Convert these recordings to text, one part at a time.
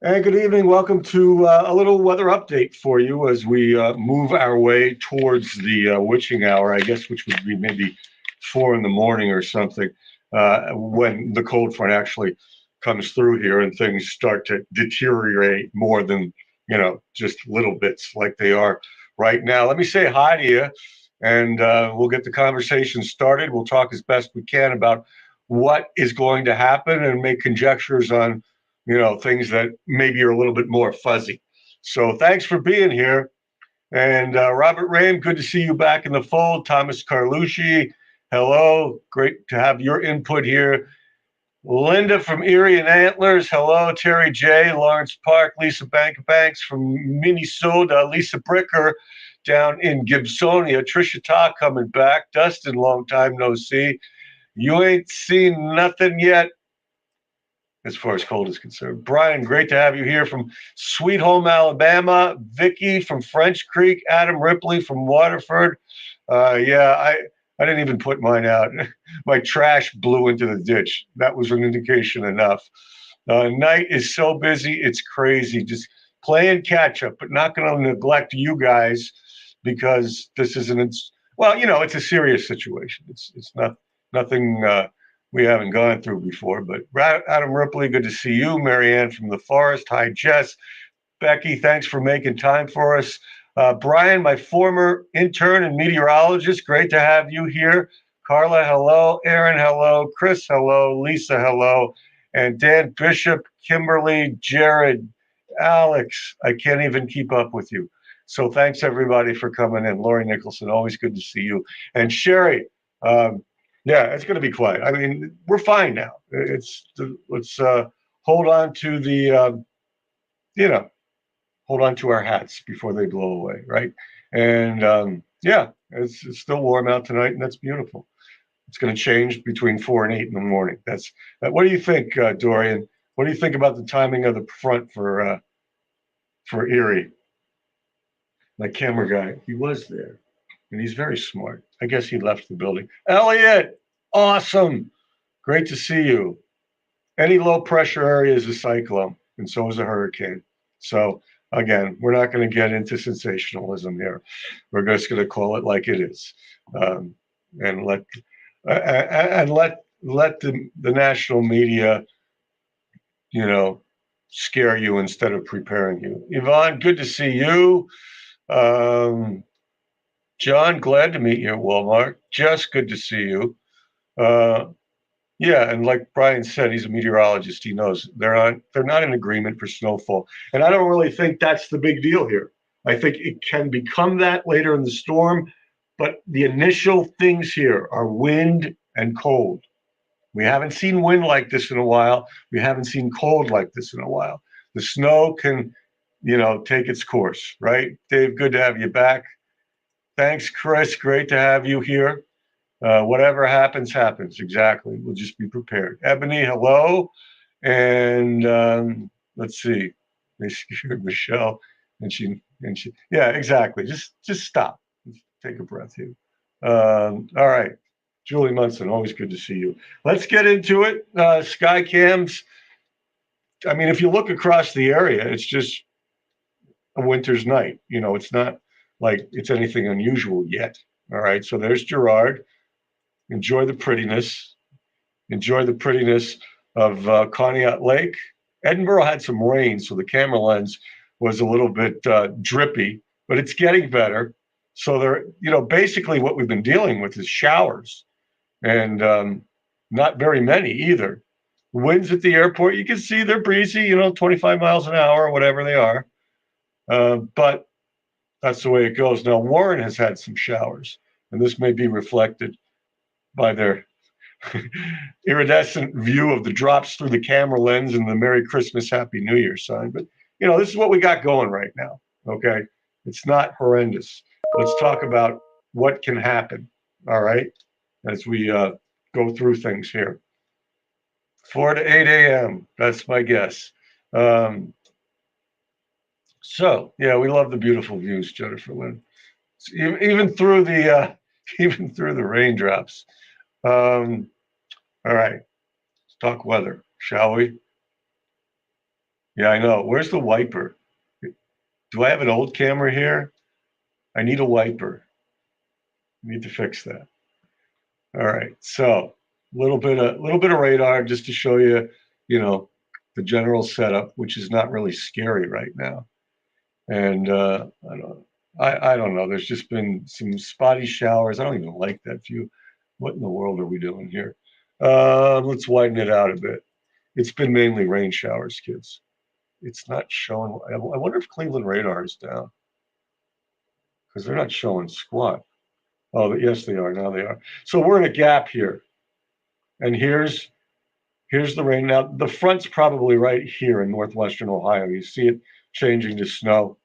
And good evening. Welcome to a little weather update for you as we move our way towards the witching hour, I guess, which would be maybe 4 in the morning or something, when the cold front actually comes through here and things start to deteriorate more than, just little bits like they are right now. Let me say hi to you, and we'll get the conversation started. We'll talk as best we can about what is going to happen and make conjectures on things that maybe are a little bit more fuzzy. So thanks for being here. And Robert Rame, good to see you back in the fold. Thomas Carlucci, hello. Great to have your input here. Linda from Erie and Antlers, hello. Terry J, Lawrence Park, Lisa Banks from Minnesota, Lisa Bricker down in Gibsonia, Trisha Ta coming back, Dustin, long time no see. You ain't seen nothing yet as far as cold is concerned. Brian, great to have you here from Sweet Home, Alabama. Vicky from French Creek. Adam Ripley from Waterford. I didn't even put mine out. My trash blew into the ditch. That was an indication enough. Night is so busy, it's crazy. Just playing catch up, but not going to neglect you guys because this isn't. Well, it's a serious situation. It's not nothing. We haven't gone through before. But Adam Ripley, good to see you. Marianne from the Forest. Hi, Jess. Becky, thanks for making time for us. Brian, my former intern and meteorologist, great to have you here. Carla, hello. Aaron, hello. Chris, hello. Lisa, hello. And Dan Bishop, Kimberly, Jared, Alex, I can't even keep up with you. So thanks, everybody, for coming in. Lori Nicholson, always good to see you. And Sherry, yeah, it's going to be quiet. I mean, we're fine now. Let's hold on to the, hold on to our hats before they blow away, right? And yeah, it's still warm out tonight, and that's beautiful. It's going to change between 4 and 8 in the morning. That's what do you think, Dorian? What do you think about the timing of the front for Erie? My camera guy, he was there, and he's very smart. I guess he left the building. Elliot, awesome. Great to see you. Any low pressure area is a cyclone, and so is a hurricane. So again, we're not going to get into sensationalism here. We're just going to call it like it is, and let the national media, scare you instead of preparing you. Yvonne, good to see you. Um, John, glad to meet you at Walmart. Jess, good to see you. Uh, Yeah, and like Brian said, he's a meteorologist. He knows they're not in agreement for snowfall, and I don't really think that's the big deal here. I think it can become that later in the storm, but the initial things here are wind and cold. We haven't seen wind like this in a while. We haven't seen cold like this in a while. The snow can, take its course, right? Dave, good to have you back. Thanks, Chris. Great to have you here. Whatever happens, happens. Exactly. We'll just be prepared. Ebony, hello. And let's see. They scared Michelle, Yeah, exactly. Just stop. Just take a breath here. All right. Julie Munson, always good to see you. Let's get into it. Sky cams. I mean, if you look across the area, it's just a winter's night. It's not like it's anything unusual yet. All right. So there's Gerard. Enjoy the prettiness. Enjoy the prettiness of Conneaut Lake. Edinburgh had some rain, so the camera lens was a little bit drippy, but it's getting better. So basically what we've been dealing with is showers, and not very many either. Winds at the airport, you can see they're breezy, 25 miles an hour or whatever they are. But that's the way it goes. Now, Warren has had some showers, and this may be reflected by their iridescent view of the drops through the camera lens and the Merry Christmas, Happy New Year sign. But, this is what we got going right now. Okay. It's not horrendous. Let's talk about what can happen. All right. As we go through things here. 4 to 8 a.m. That's my guess. So, yeah, we love the beautiful views, Jennifer Lynn. Even through the even through the raindrops. All right. talk weather, shall we? Yeah, I know. Where's the wiper? Do I have an old camera here? I need a wiper. I need to fix that. All right. So a little bit of radar just to show you, you know, the general setup, which is not really scary right now. And I don't know. There's just been some spotty showers. I don't even like that view. What in the world are we doing here? Let's widen it out a bit. It's been mainly rain showers, kids. It's not showing. I wonder if Cleveland radar is down because they're not showing squat. Oh, yes, they are. Now they are. So we're in a gap here, and here's the rain. Now the front's probably right here in northwestern Ohio. You see it changing to snow.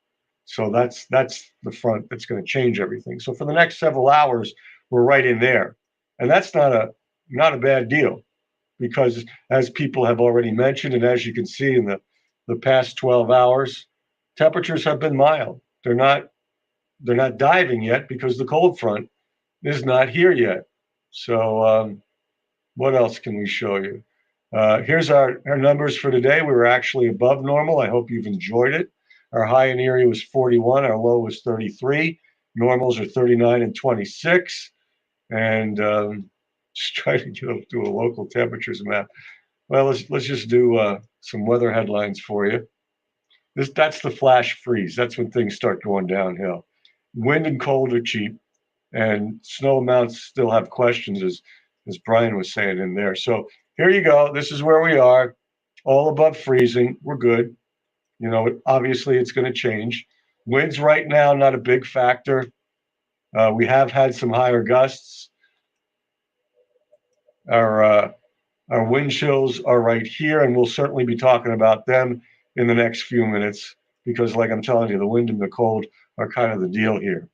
So that's the front that's going to change everything. So for the next several hours, we're right in there, and that's not a bad deal because as people have already mentioned, and as you can see in the past 12 hours, temperatures have been mild. They're not diving yet because the cold front is not here yet. So what else can we show you? Here's our numbers for today. We were actually above normal. I hope you've enjoyed it. Our high in Erie was 41. Our low was 33. Normals are 39 and 26. And just try to do a local temperatures map. Well, let's just do some weather headlines for you. That's the flash freeze. That's when things start going downhill. Wind and cold are cheap, and snow amounts still have questions, as Brian was saying in there. So here you go. This is where we are, all above freezing. We're good. Obviously it's going to change. Winds right now not a big factor. We have had some higher gusts. Our our wind chills are right here, and we'll certainly be talking about them in the next few minutes because, like I'm telling you, the wind and the cold are kind of the deal here.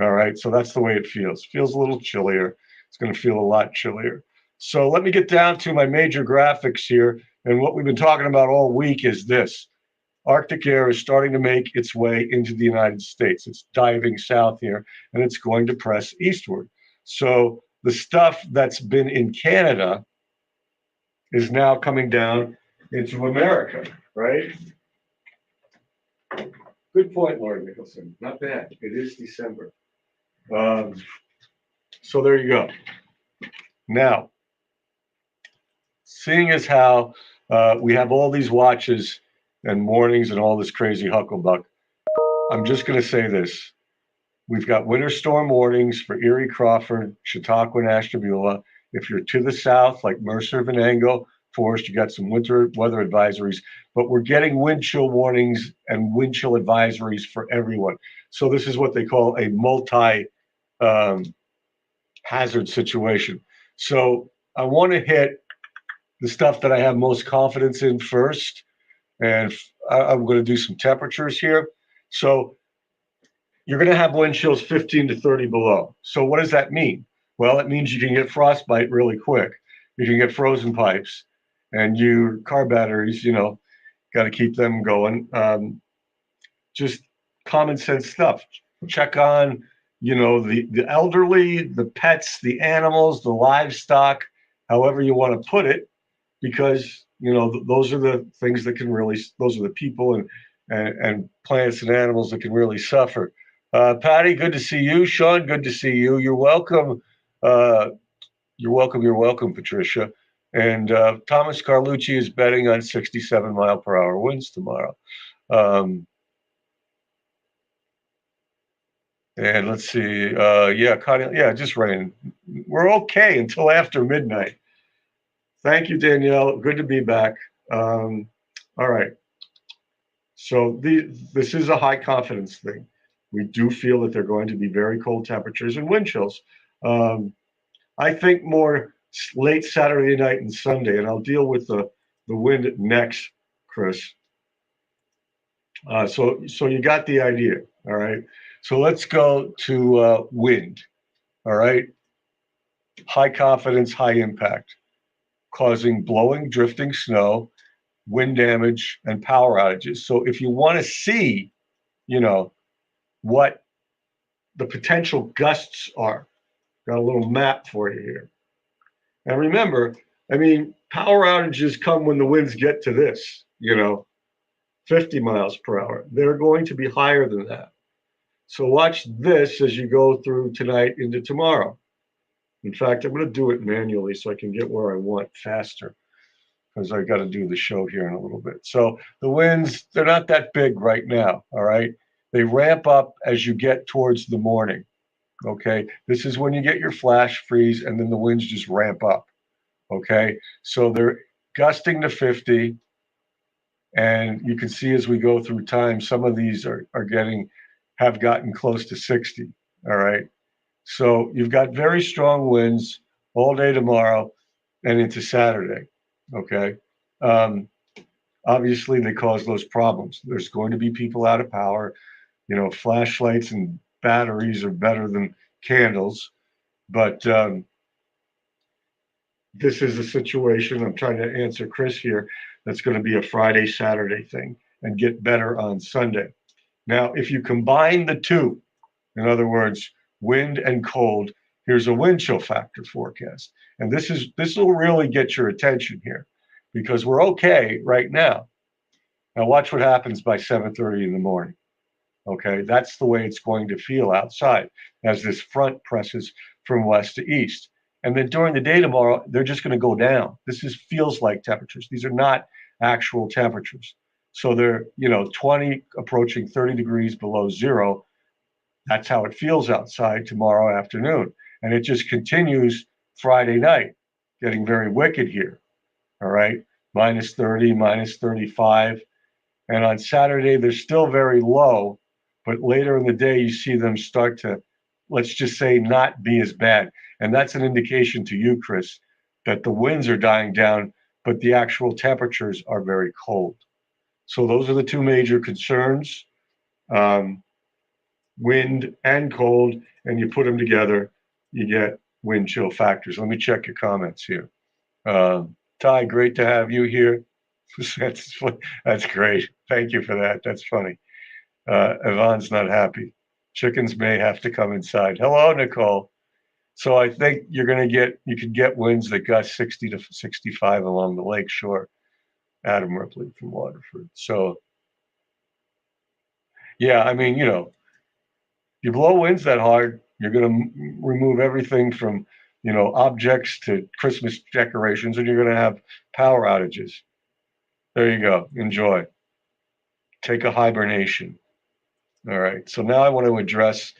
All right, so that's the way it feels. Feels a little chillier. It's going to feel a lot chillier. So let me get down to my major graphics here. And what we've been talking about all week is this. Arctic air is starting to make its way into the United States. It's diving south here, and it's going to press eastward. So the stuff that's been in Canada is now coming down into America, right? Good point, Lord Nicholson. Not bad. It is December. Um, so there you go. Now, seeing as how we have all these watches and warnings and all this crazy hucklebuck, I'm just going to say this. We've got winter storm warnings for Erie, Crawford, Chautauqua, and Ashtabula. If you're to the south, like Mercer, Venango, Forest, you got some winter weather advisories, but we're getting wind chill warnings and wind chill advisories for everyone. So this is what they call a multi um, hazard situation. So I want to hit the stuff that I have most confidence in first, and I'm going to do some temperatures here. So you're going to have wind chills 15 to 30 below. So what does that mean? Well, it means you can get frostbite really quick. You can get frozen pipes, and your car batteries, got to keep them going. Just common sense stuff. Check on, the elderly, the pets, the animals, the livestock, however you want to put it, because those are the things that can really, those are the people and plants and animals that can really suffer. Patty, good to see you. Sean, good to see you. You're welcome. You're welcome. You're welcome, Patricia. And Thomas Carlucci is betting on 67 mile per hour winds tomorrow. And let's see. Yeah, Connie, yeah, just rain. We're okay until after midnight. Thank you, Danielle. Good to be back. All right. So this is a high confidence thing. We do feel that they're going to be very cold temperatures and wind chills. I think more late Saturday night and Sunday, and I'll deal with the wind next, Chris. So you got the idea, all right? So let's go to wind, all right? High confidence, high impact, causing blowing, drifting snow, wind damage, and power outages. So if you want to see, what the potential gusts are, got a little map for you here. And remember, I mean, power outages come when the winds get to this, 50 miles per hour. They're going to be higher than that. So watch this as you go through tonight into tomorrow. In fact, I'm going to do it manually so I can get where I want faster because I got to do the show here in a little bit. So the winds, they're not that big right now. All right. They ramp up as you get towards the morning. Okay. This is when you get your flash freeze and then the winds just ramp up. Okay. So they're gusting to 50. And you can see as we go through time, some of these have gotten close to 60. All right. So you've got very strong winds all day tomorrow and into Saturday. Okay. Um, Obviously, they cause those problems. There's going to be people out of power. Flashlights and batteries are better than candles. But this is a situation, I'm trying to answer Chris here, that's going to be a Friday, Saturday thing and get better on Sunday. Now, if you combine the two, in other words, wind and cold, here's a wind chill factor forecast. And this will really get your attention here because we're okay right now. Now watch what happens by 7:30 in the morning. Okay, that's the way it's going to feel outside as this front presses from west to east. And then during the day tomorrow, they're just going to go down. Feels like temperatures. These are not actual temperatures. So they're, 20 approaching 30 degrees below zero. That's how it feels outside tomorrow afternoon. And it just continues Friday night, getting very wicked here. All right, minus 30, minus 35. And on Saturday, they're still very low, but later in the day, you see them start to, let's just say, not be as bad. And that's an indication to you, Chris, that the winds are dying down, but the actual temperatures are very cold. So those are the two major concerns, wind and cold, and you put them together, you get wind chill factors. Let me check your comments here. Ty, great to have you here. That's great. Thank you for that. That's funny. Yvonne's not happy. Chickens may have to come inside. Hello, Nicole. So I think you could get winds that gust 60 to 65 along the lake shore. Adam Ripley from Waterford. So, yeah, I mean, you blow winds that hard, you're going to remove everything from, objects to Christmas decorations, and you're going to have power outages. There you go. Enjoy. Take a hibernation. All right. So now I want to address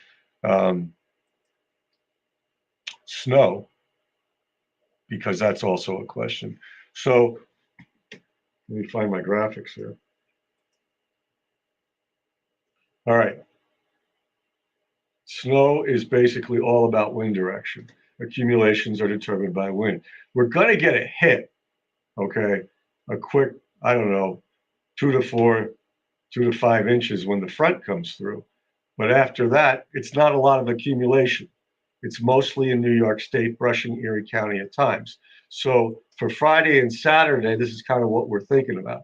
snow because that's also a question. So let me find my graphics here. All right. Snow is basically all about wind direction. Accumulations are determined by wind. We're going to get a hit, okay? A quick, I don't know, 2 to 5 inches when the front comes through. But after that, it's not a lot of accumulation. It's mostly in New York State, brushing Erie County at times. So for Friday and Saturday, this is kind of what we're thinking about.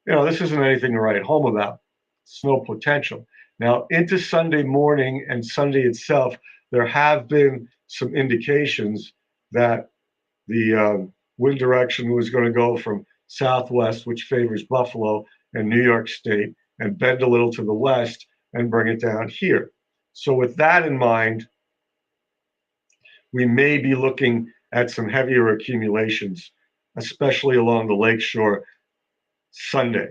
This isn't anything to write home about. Snow potential. Now, into Sunday morning and Sunday itself, there have been some indications that the wind direction was going to go from southwest, which favors Buffalo and New York State, and bend a little to the west and bring it down here. So with that in mind, we may be looking at some heavier accumulations, especially along the lakeshore Sunday.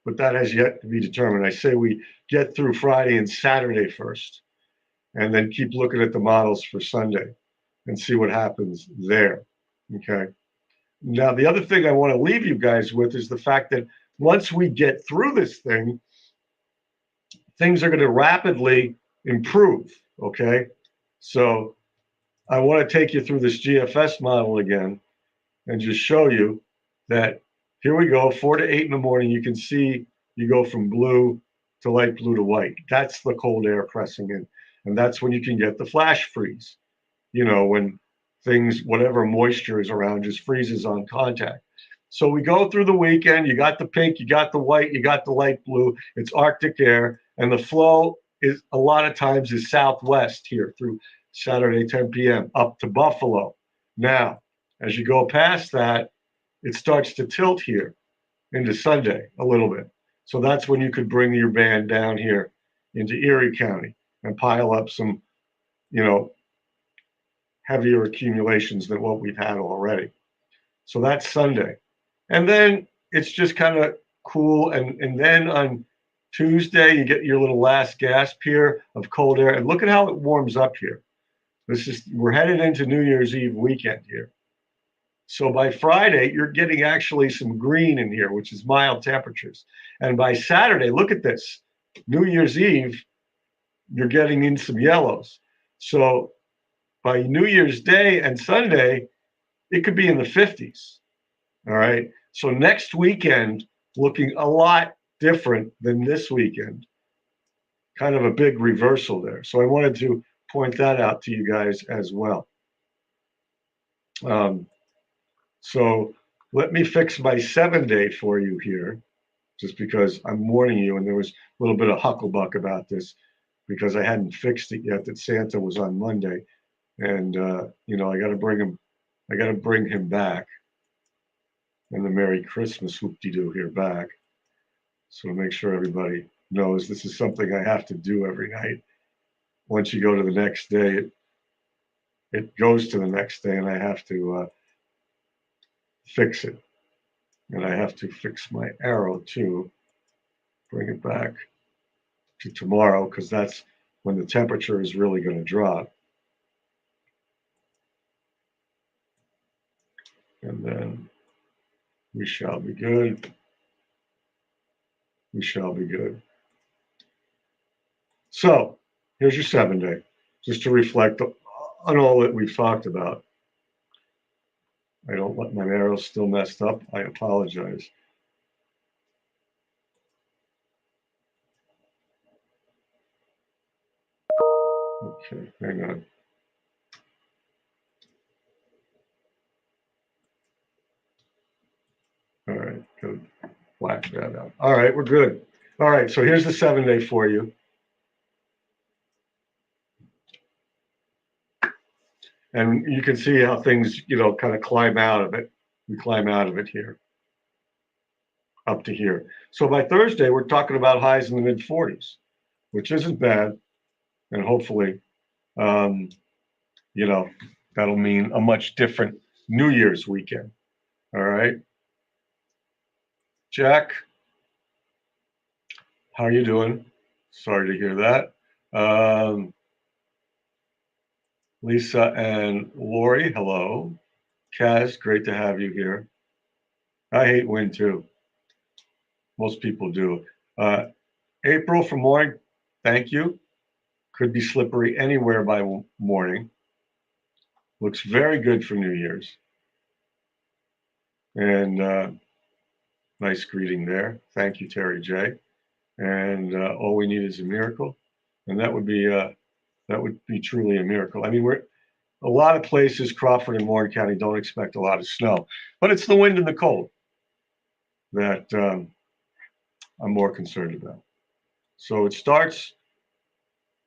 But that has yet to be determined. I say we get through Friday and Saturday first, and then keep looking at the models for Sunday and see what happens there. Okay. Now, the other thing I want to leave you guys with is the fact that once we get through this thing, things are going to rapidly improve. Okay. So I want to take you through this GFS model again and just show you that here we go, 4 to 8 in the morning. You can see you go from blue to light blue to white. That's the cold air pressing in. And that's when you can get the flash freeze, when things, whatever moisture is around, just freezes on contact. So we go through the weekend. You got the pink, you got the white, you got the light blue. It's Arctic air. And the flow is a lot of times is southwest here through Saturday, 10 p.m. up to Buffalo. Now, As you go past that, it starts to tilt here into Sunday a little bit. So that's when you could bring your band down here into Erie County and pile up some, heavier accumulations than what we've had already. So that's Sunday. And then it's just kind of cool. And then on Tuesday, you get your little last gasp here of cold air. And look at how it warms up here. We're headed into New Year's Eve weekend here. So by Friday, you're getting actually some green in here, which is mild temperatures. And by Saturday, look at this. New Year's Eve, you're getting in some yellows. So by New Year's Day and Sunday, it could be in the 50s. All right. So next weekend, looking a lot different than this weekend. Kind of a big reversal there. So I wanted to point that out to you guys as well. So let me fix my 7-day for you here, just because I'm warning you, and there was a little bit of hucklebuck about this because I hadn't fixed it yet, that Santa was on Monday. And I gotta bring him back. And the Merry Christmas whoop-de-doo here back. So to make sure everybody knows this is something I have to do every night. Once you go to the next day, it goes to the next day, and I have to fix it. And I have to fix my arrow too. Bring it back to tomorrow, because that's when the temperature is really going to drop. And then we shall be good. We shall be good. So here's your 7-day, just to reflect on all that we've talked about. I don't let my arrows still messed up. I apologize. Okay, hang on. All right, go black that out. All right, we're good. All right, so here's the 7-day for you. And you can see how things, kind of climb out of it. We climb out of it here, up to here. So by Thursday, we're talking about highs in the mid 40s, which isn't bad. And hopefully, that'll mean a much different New Year's weekend. All right. Jack, how are you doing? Sorry to hear that. Lisa and Lori, hello. Kaz, great to have you here. I hate wind too. Most people do. April from morning, thank you. Could be slippery anywhere by morning. Looks very good for New Year's. And nice greeting there. Thank you, Terry J. And all we need is a miracle. And that would be truly a miracle. I mean, a lot of places, Crawford and Warren County, don't expect a lot of snow, but it's the wind and the cold that I'm more concerned about. So it starts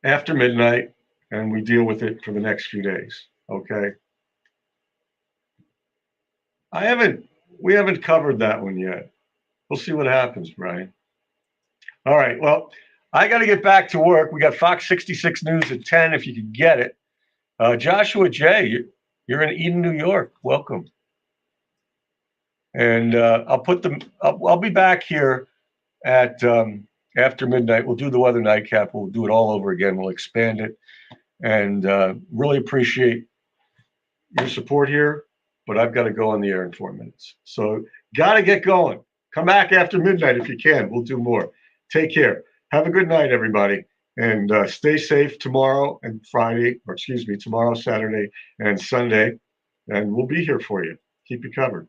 after midnight, and we deal with it for the next few days. Okay. We haven't covered that one yet. We'll see what happens, Brian. All right. Well, I got to get back to work. We got Fox 66 News at 10 if you could get it. Joshua J., you're in Eden, New York. Welcome. And I'll be back here at after midnight. We'll do the weather nightcap. We'll do it all over again. We'll expand it. And really appreciate your support here. But I've got to go on the air in 4 minutes. So got to get going. Come back after midnight if you can. We'll do more. Take care. Have a good night, everybody. And stay safe tomorrow and tomorrow, Saturday, and Sunday. And we'll be here for you. Keep you covered.